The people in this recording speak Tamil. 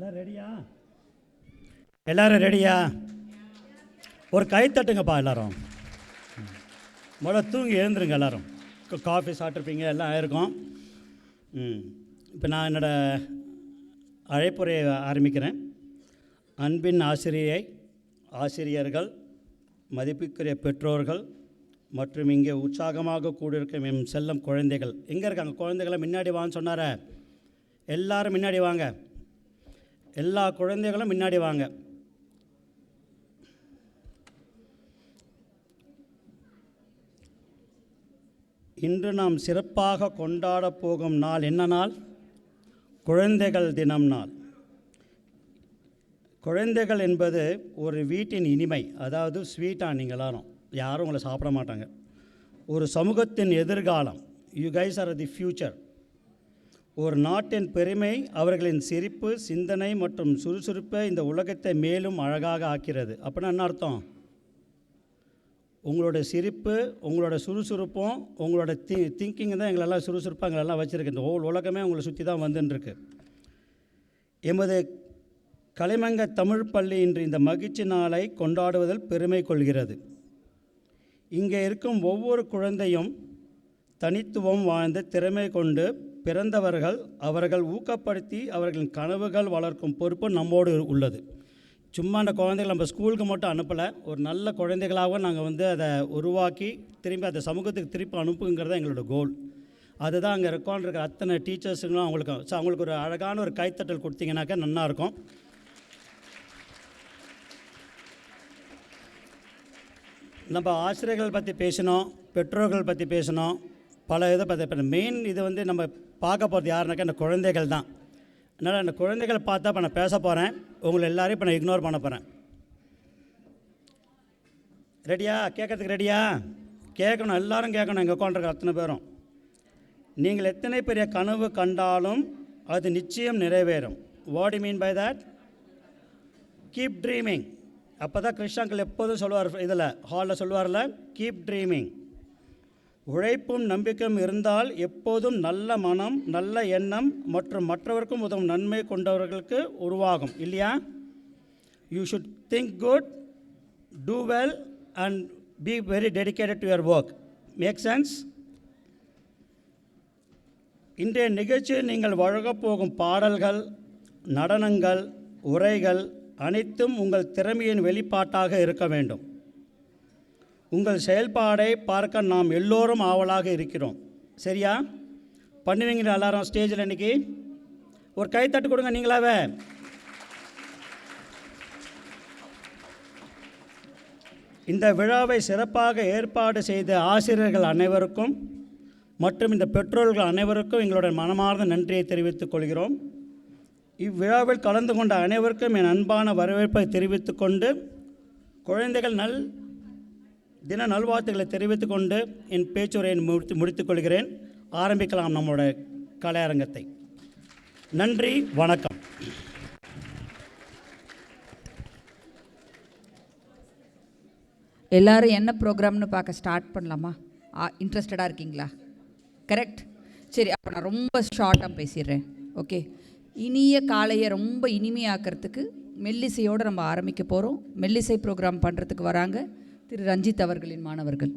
எல்லோரும் ரெடியா? எல்லோரும் ரெடியா? ஒரு கை தட்டுங்கப்பா எல்லோரும். முதல்ல தூங்கி எழுந்துருங்க எல்லோரும். காஃபி சாப்பிட்ருப்பீங்க, எல்லாம் ஆயிருக்கும். இப்போ நான் என்னோடய அழைப்புரையை ஆரம்பிக்கிறேன். அன்பின் ஆசிரியர்கள், மதிப்புக்குரிய பெற்றோர்கள் மற்றும் இங்கே உற்சாகமாக கூடியிருக்கும் என் செல்லம் குழந்தைகள். எங்கே இருக்காங்க குழந்தைகளை? முன்னாடி வான்னு சொன்னார. எல்லாரும் முன்னாடி வாங்க. எல்லா குழந்தைகளும் முன்னாடி வாங்க. இன்று நாம் சிறப்பாக கொண்டாட போகும் நாள் என்ன நாள்? குழந்தைகள் தினம் நாள். குழந்தைகள் என்பது ஒரு வீட்டின் இனிமை. அதாவது ஸ்வீட்டாக நீங்கள் எல்லாரும் யாரும் உங்களை சாப்பிட மாட்டாங்க. ஒரு சமூகத்தின் எதிர்காலம். You guys are the future. ஒரு நாட்டின் பெருமை அவர்களின் சிரிப்பு, சிந்தனை மற்றும் சுறுசுறுப்பை இந்த உலகத்தை மேலும் அழகாக ஆக்கிறது. அப்படின்னா என்ன அர்த்தம்? உங்களோட சிரிப்பு, உங்களோட சுறுசுறுப்பும், உங்களோட திங்கிங் தான் எங்களெல்லாம் சுறுசுறுப்பாக எங்களெல்லாம் வச்சுருக்கு. இந்த ஹோல் உலகமே உங்களை சுற்றி தான் வந்துட்டுருக்கு. எமது கலைமங்க தமிழ் பள்ளி இன்று இந்த மகிழ்ச்சி நாளை கொண்டாடுவதில் பெருமை கொள்கிறது. இங்கே இருக்கும் ஒவ்வொரு குழந்தையும் தனித்துவம் வாய்ந்த திறமை கொண்டு பிறந்தவர்கள். அவர்கள் ஊக்கப்படுத்தி அவர்களின் கனவுகள் வளர்க்கும் பொறுப்பு நம்மோடு உள்ளது. சும்மா அந்த குழந்தைகள் நம்ம ஸ்கூலுக்கு மட்டும் அனுப்பலை, ஒரு நல்ல குழந்தைகளாக நாங்கள் அதை உருவாக்கி திரும்பி அந்த சமூகத்துக்கு திருப்பி அனுப்புங்கிறது எங்களோட கோல். அதுதான் அங்கே இருக்கிற அத்தனை டீச்சர்ஸுங்களும் அவங்களுக்கு ஒரு அழகான ஒரு கைத்தட்டல் கொடுத்தீங்கன்னாக்கா நல்லாயிருக்கும். நம்ம ஆசிரியர்கள் பற்றி பேசினோம், பெற்றோர்கள் பற்றி பேசினோம், பல இதை பற்றி. மெயின் இது நம்ம பார்க்க போகிறது யாருனாக்கா இந்த குழந்தைகள் தான். அதனால் அந்த குழந்தைகளை பார்த்தா இப்போ நான் பேச போகிறேன். உங்களை எல்லாரையும் இப்போ நான் இக்னோர் பண்ண போகிறேன். ரெடியா? கேட்குறதுக்கு ரெடியா? கேட்கணும், எல்லோரும் கேட்கணும். எங்கள் உட்காந்துருக்க அத்தனை பேரும். நீங்கள் எத்தனை பெரிய கனவு கண்டாலும் அது நிச்சயம் நிறைவேறும். What you mean by that? Keep dreaming. அப்போ தான் கிருஷ்ணாங்கள் எப்போதும் சொல்லுவார், இதில் ஹாலில் சொல்லுவார்ல, கீப் ட்ரீமிங். உழைப்பும் நம்பிக்கையும் இருந்தால் எப்போதும் நல்ல மனம், நல்ல எண்ணம் மற்றும் மற்றவருக்கும் உதவும் நன்மை கொண்டவர்களுக்கு உருவாகும் இல்லையா? You should think good, do well and be very dedicated to your work. Make sense? இன்றைய நிகழ்ச்சியில் நீங்கள் வழங்கப் போகும் பாடல்கள், நடனங்கள், உரைகள் அனைத்தும் உங்கள் திறமையின் வெளிப்பாட்டாக இருக்க வேண்டும். உங்கள் செயல்பாடை பார்க்க நாம் எல்லோரும் ஆவலாக இருக்கிறோம். சரியா? பண்ணுவீங்க எல்லாரும் ஸ்டேஜில் இன்றைக்கி? ஒரு கைத்தட்டு கொடுங்க நீங்களாவே. இந்த விழாவை சிறப்பாக ஏற்பாடு செய்த ஆசிரியர்கள் அனைவருக்கும் மற்றும் இந்த பெற்றோர்கள் அனைவருக்கும் எங்களுடைய மனமார்ந்த நன்றியை தெரிவித்துக் கொள்கிறோம். இவ்விழாவில் கலந்து கொண்ட அனைவருக்கும் என் அன்பான வரவேற்பை தெரிவித்துக் கொண்டு குழந்தைகள் தின நல்வாழ்த்துக்களை தெரிவித்துக் கொண்டு என் பேச்சுரையை முடித்துக் கொள்கிறேன். ஆரம்பிக்கலாம் நம்மளோட கலையரங்கத்தை. நன்றி, வணக்கம். எல்லாரும் என்ன ப்ரோக்ராம்னு பார்க்க ஸ்டார்ட் பண்ணலாமா? இன்ட்ரெஸ்டடாக இருக்கீங்களா? கரெக்ட். சரி, அப்போ நான் ரொம்ப ஷார்ட்டாக பேசிடுறேன். ஓகே. இனிய காலையை ரொம்ப இனிமையாக்கிறதுக்கு மெல்லிசையோடு நம்ம ஆரம்பிக்க போகிறோம். மெல்லிசை ப்ரோக்ராம் பண்ணுறதுக்கு வராங்க திரு ரஞ்சித் அவர்களின் மாணவர்கள்.